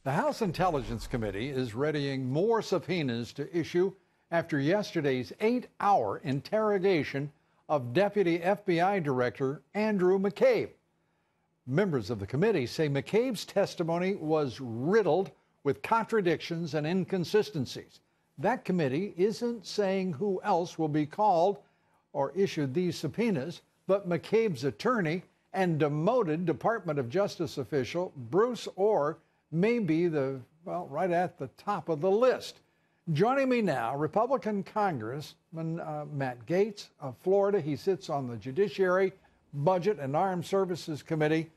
The House Intelligence Committee is readying more subpoenas to issue after yesterday's 8-hour interrogation of Deputy FBI Director Andrew McCabe. Members of the committee say McCabe's testimony was riddled with contradictions and inconsistencies. That committee isn't saying who else will be called or issued these subpoenas, but McCabe's attorney and demoted Department of Justice official Bruce Ohr may be right at the top of the list. Joining me now, Republican Congressman Matt Gaetz of Florida. He sits on the Judiciary, Budget, and Armed Services Committee.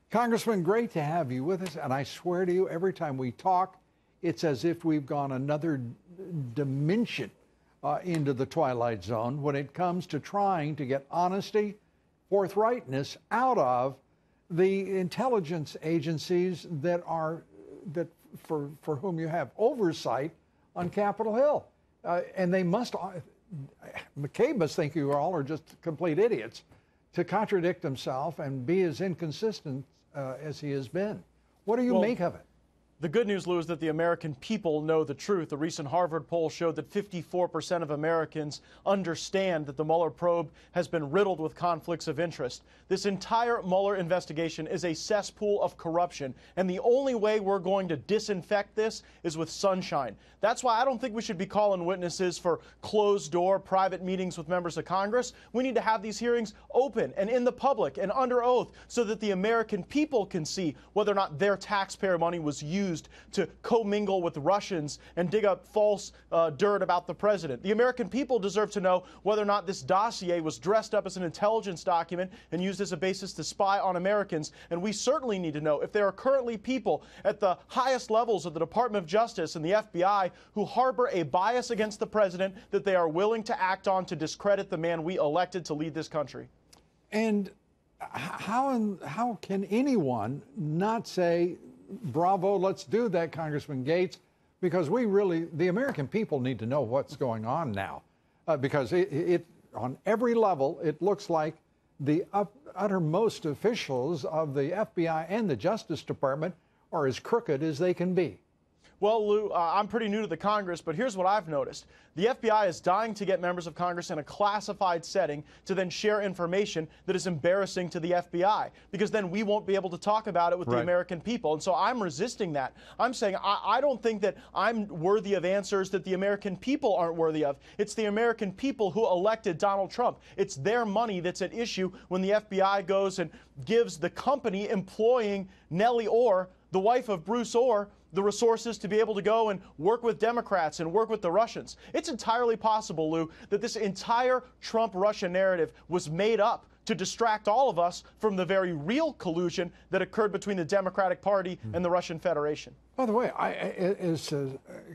Congressman, great to have you with us. And I swear to you, every time we talk, it's as if we've gone another dimension into the twilight zone when it comes to trying to get honesty, forthrightness out of the intelligence agencies for whom you have oversight on Capitol Hill. And they must, McCabe must think you all are just complete idiots to contradict himself and be as inconsistent as he has been. What do you make of it? The good news, Lou, is that the American people know the truth. A recent Harvard poll showed that 54% of Americans understand that the Mueller probe has been riddled with conflicts of interest. This entire Mueller investigation is a cesspool of corruption, and the only way we're going to disinfect this is with sunshine. That's why I don't think we should be calling witnesses for closed-door private meetings with members of Congress. We need to have these hearings open and in the public and under oath so that the American people can see whether or not their taxpayer money was used to commingle with Russians and dig up false dirt about the president. The American people deserve to know whether or not this dossier was dressed up as an intelligence document and used as a basis to spy on Americans. And we certainly need to know if there are currently people at the highest levels of the Department of Justice and the FBI who harbor a bias against the president that they are willing to act on to discredit the man we elected to lead this country. And how can anyone not say, bravo, let's do that, Congressman Gaetz, because the American people need to know what's going on now, because it on every level, it looks like the uttermost officials of the FBI and the Justice Department are as crooked as they can be. Well, Lou, I'm pretty new to the Congress, but here's what I've noticed. The FBI is dying to get members of Congress in a classified setting to then share information that is embarrassing to the FBI, because then we won't be able to talk about it with the American people. And so I'm resisting that. I'm saying I don't think that I'm worthy of answers that the American people aren't worthy of. It's the American people who elected Donald Trump. It's their money that's at issue when the FBI goes and gives the company employing Nellie Ohr, the wife of Bruce Ohr, the resources to be able to go and work with Democrats and work with the Russians. It's entirely possible, Lou, that this entire Trump-Russia narrative was made up to distract all of us from the very real collusion that occurred between the Democratic Party and the Russian Federation. By the way, as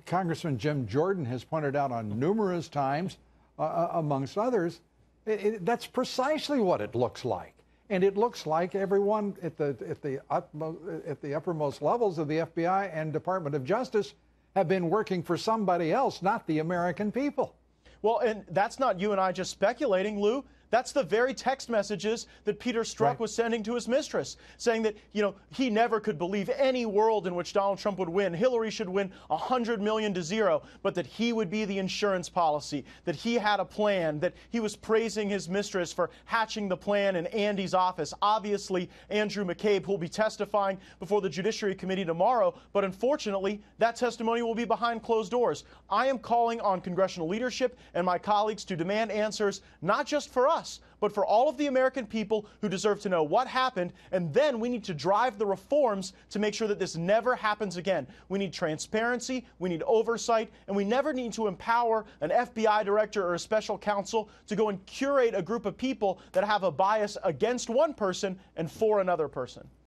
Congressman Jim Jordan has pointed out on numerous times, amongst others, that's precisely what it looks like. And it looks like everyone at the uppermost levels of the FBI and Department of Justice have been working for somebody else, not the American people. Well, and that's not you and I just speculating, Lou. That's the very text messages that Peter Strzok was sending to his mistress, saying that, he never could believe any world in which Donald Trump would win. Hillary should win 100 million to 0, but that he would be the insurance policy, that he had a plan, that he was praising his mistress for hatching the plan in Andy's office. Obviously, Andrew McCabe, who will be testifying before the Judiciary Committee tomorrow, but unfortunately, that testimony will be behind closed doors. I am calling on congressional leadership and my colleagues to demand answers, not just for us, but for all of the American people who deserve to know what happened, and then we need to drive the reforms to make sure that this never happens again. We need transparency, we need oversight, and we never need to empower an FBI director or a special counsel to go and curate a group of people that have a bias against one person and for another person.